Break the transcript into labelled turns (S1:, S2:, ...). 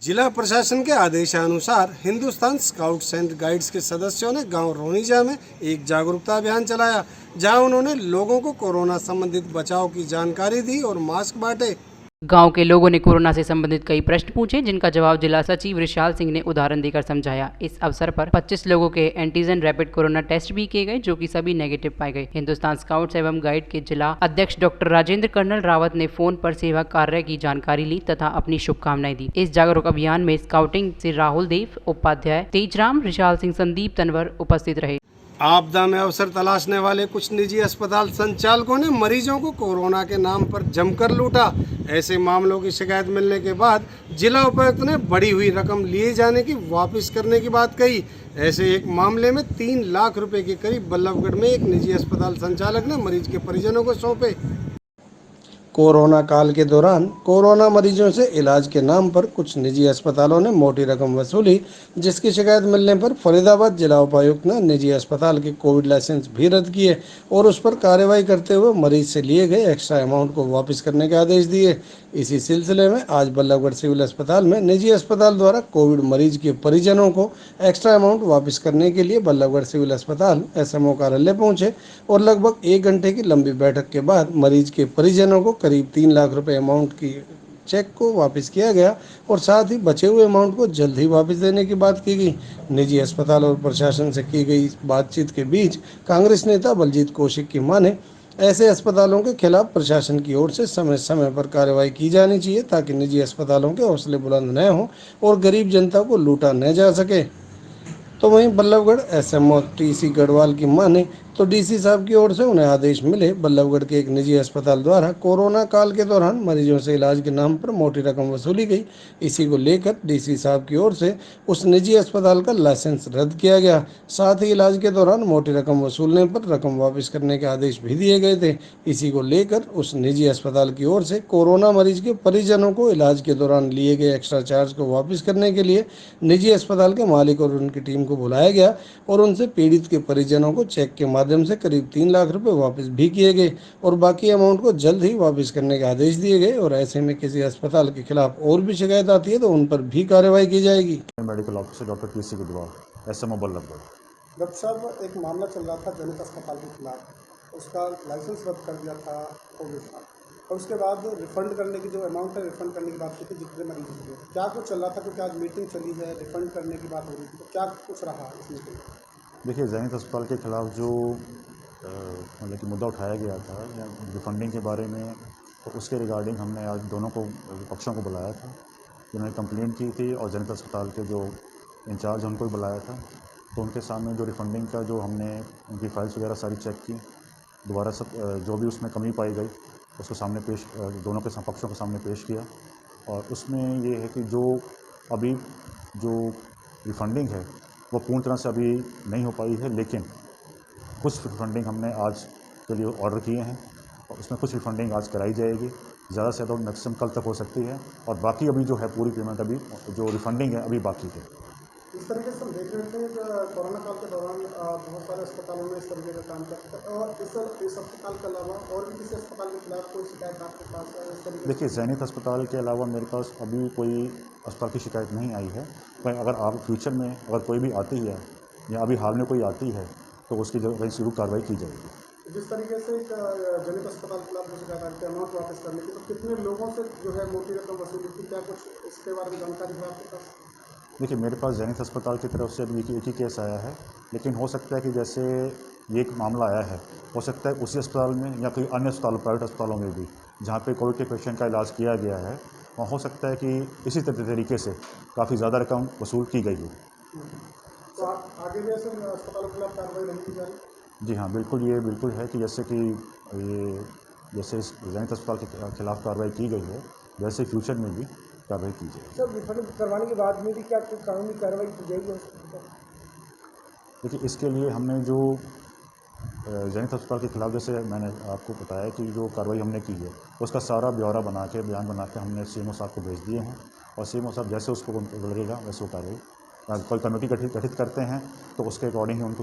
S1: जिला प्रशासन के आदेशानुसार हिंदुस्तान स्काउट्स एंड गाइड्स के सदस्यों ने गांव रोनीजा में एक जागरूकता अभियान चलाया, जहां उन्होंने लोगों को कोरोना संबंधित बचाव की जानकारी दी और मास्क बांटे।
S2: गांव के लोगों ने कोरोना से संबंधित कई प्रश्न पूछे, जिनका जवाब जिला सचिव रिशाल सिंह ने उदाहरण देकर समझाया। इस अवसर पर 25 लोगों के एंटीजन रैपिड कोरोना टेस्ट भी किए गए, जो कि सभी नेगेटिव पाए गए। हिंदुस्तान स्काउट्स एवं गाइड के जिला अध्यक्ष डॉक्टर राजेंद्र कर्नल रावत ने फोन पर सेवा कार्य की जानकारी ली तथा अपनी शुभकामनाएं दी। इस जागरूक अभियान में स्काउटिंग से राहुल देव उपाध्याय, तेजराम, रिशाल सिंह, संदीप तनवर उपस्थित रहे।
S1: आपदा में अवसर तलाशने वाले कुछ निजी अस्पताल संचालकों ने मरीजों को कोरोना के नाम पर जमकर लूटा। ऐसे मामलों की शिकायत मिलने के बाद जिला उपायुक्त ने बढ़ी हुई रकम लिए जाने की वापस करने की बात कही। ऐसे एक मामले में 3 लाख रुपए के करीब बल्लभगढ़ में एक निजी अस्पताल संचालक ने मरीज के परिजनों को सौंपे। कोरोना काल के दौरान कोरोना मरीजों से इलाज के नाम पर कुछ निजी अस्पतालों ने मोटी रकम वसूली, जिसकी शिकायत मिलने पर फरीदाबाद जिला उपायुक्त ने निजी अस्पताल के कोविड लाइसेंस भी रद्द किए और उस पर कार्रवाई करते हुए मरीज से लिए गए एक्स्ट्रा अमाउंट को वापस करने के आदेश दिए। इसी सिलसिले में आज बल्लभगढ़ सिविल अस्पताल में निजी अस्पताल द्वारा कोविड मरीज के परिजनों को एक्स्ट्रा अमाउंट वापस करने के लिए बल्लभगढ़ सिविल अस्पताल एसएमओ कार्यालय पहुंचे और लगभग 1 घंटे की लंबी बैठक के बाद मरीज के परिजनों को करीब 3 लाख रुपए अमाउंट की चेक को वापस किया गया और साथ ही बचे हुए अमाउंट को जल्द ही वापस देने की बात की गई। निजी अस्पताल और प्रशासन से की गई बातचीत के बीच कांग्रेस नेता बलजीत कौशिक की माने ऐसे अस्पतालों के खिलाफ प्रशासन की ओर से समय समय पर कार्रवाई की जानी चाहिए, ताकि निजी अस्पतालों के हौसले बुलंद न हों और गरीब जनता को लूटा न जा सके। तो वहीं बल्लभगढ़ एसएमओ टीसी गढ़वाल की माने तो डीसी साहब की ओर से उन्हें आदेश मिले बल्लभगढ़ के एक निजी अस्पताल द्वारा कोरोना काल के दौरान मरीजों से इलाज के नाम पर मोटी रकम वसूली गई। इसी को लेकर डीसी साहब की ओर से उस निजी अस्पताल का लाइसेंस रद्द किया गया। साथ ही इलाज के दौरान मोटी रकम वसूलने पर रकम वापस करने के आदेश भी दिए गए थे। इसी को लेकर उस निजी अस्पताल की ओर से कोरोना मरीज के परिजनों को इलाज के दौरान लिए गए एक्स्ट्रा चार्ज को वापस करने के लिए निजी अस्पताल के मालिक और उनकी टीम को बुलाया गया और उनसे पीड़ित के परिजनों को चेक के माध्यम से करीब 3 लाख रुपए वापस भी किए गए और बाकी अमाउंट को जल्द ही वापस करने के आदेश दिए गए। और ऐसे में किसी अस्पताल के खिलाफ और भी शिकायत आती है तो उन पर भी कार्रवाई की जाएगी।
S3: Medical officer doctor TC Gujral SMO Ballabhgarh.
S4: Doctor साहब, एक मामला चल रहा था जनता अस्पताल के खिलाफ, उसका लाइसेंस रद्द कर दिया था कोविड का, और उसके बाद रिफंड करने की जो अमाउंट है रिफंड करने की बात की थी जितने मरीज थे। क्या कुछ चल रहा था, क्योंकि आज मीटिंग चली है, रिफंड करने की बात हो रही थी, तो क्या कुछ रहा इस मीटिंग में?
S3: देखिए, जैनित अस्पताल के खिलाफ जो मतलब कि मुद्दा उठाया गया था या रिफंडिंग के बारे में, तो उसके रिगार्डिंग हमने आज दोनों को पक्षों को बुलाया था, जिन्होंने कंप्लेंट की थी, और जैनित अस्पताल के जो इंचार्ज हैं उनको भी बुलाया था। तो उनके सामने जो रिफंडिंग का जो हमने उनकी फाइल्स वगैरह सारी चेक की, दोबारा सब जो भी उसमें कमी पाई गई उसको सामने पेश दोनों के पक्षों के सामने पेश किया। और उसमें ये है कि जो अभी जो रिफंडिंग है वो पूर्ण तरह से अभी नहीं हो पाई है, लेकिन कुछ रिफंडिंग हमने आज के लिए ऑर्डर किए हैं और उसमें कुछ रिफंडिंग आज कराई जाएगी। ज़्यादा से ज़्यादा मैक्सिमम कल तक हो सकती है, और बाकी अभी जो है पूरी पेमेंट अभी जो रिफंडिंग है अभी बाकी है।
S4: इस तरीके से हम देख रहे थे कि कोरोना काल के दौरान बहुत सारे अस्पतालों में इस तरीके का काम करते हैं, और इस अस्पताल के अलावा और भी किसी अस्पताल के खिलाफ कोई शिकायत आपके पास है इस तरीके?
S3: देखिए, जैनित अस्पताल के अलावा मेरे पास अभी कोई अस्पताल की शिकायत नहीं आई है, पर अगर आप फ्यूचर में अगर कोई भी आती है या अभी हाल में कोई आती है तो उसकी जगह शुरू कार्रवाई की जाएगी।
S4: जिस तरीके से जनित अस्पताल के खिलाफ जो शिकायत आई थी अमाउंट वापस करने की, तो कितने लोगों से जो है मोटी रकम वसूली थी, क्या कुछ इसके बारे में जानकारी है आपके पास?
S3: देखिए, मेरे पास जैनित अस्पताल की तरफ से अभी एक ही केस आया है, लेकिन हो सकता है कि जैसे ये एक मामला आया है, हो सकता है उसी अस्पताल में या कोई अन्य अस्पताल प्राइवेट अस्पतालों में भी जहाँ पे कोविड के पेशेंट का इलाज किया गया है, वहाँ हो सकता है कि इसी तरीके से काफ़ी ज़्यादा रकम वसूल की गई हो।
S4: तो आगे भी ऐसे अस्पतालों के खिलाफ कार्रवाई नहीं की जा रही?
S3: जी हाँ, बिल्कुल, ये बिल्कुल है कि जैसे इस जैनित अस्पताल के खिलाफ कार्रवाई की गई है, वैसे फ्यूचर में भी कार्रवाई की जाएगी।
S4: सर, रिफंड करवाने के बाद में भी क्या कोई कानूनी कार्रवाई की जाएगी?
S3: देखिए, इसके लिए हमने जो जैनित अस्पताल के खिलाफ, जैसे मैंने आपको बताया कि जो कार्रवाई हमने की है उसका सारा ब्यौरा बना के बयान बना के हमने सीएमओ साहब को भेज दिए हैं, और सीएमओ साहब जैसे उसको लगेगा वैसे वो कार्रवाई कोई कमेटी गठित करते हैं तो उसके अकॉर्डिंग ही उनको